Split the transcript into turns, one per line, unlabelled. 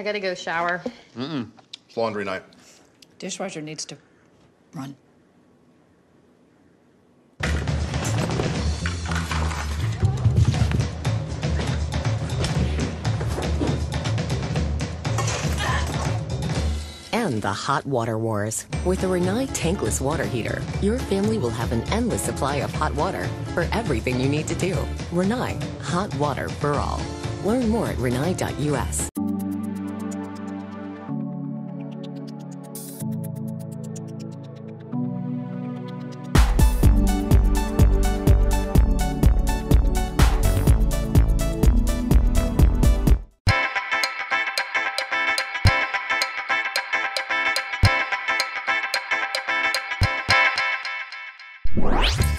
gotta go shower.
It's laundry night.
Dishwasher needs to run.
And the hot water wars. With the Rinnai tankless water heater, your family will have an endless supply of hot water for everything you need to do. Rinnai, hot water for all. Learn more at rinnai.us.
What?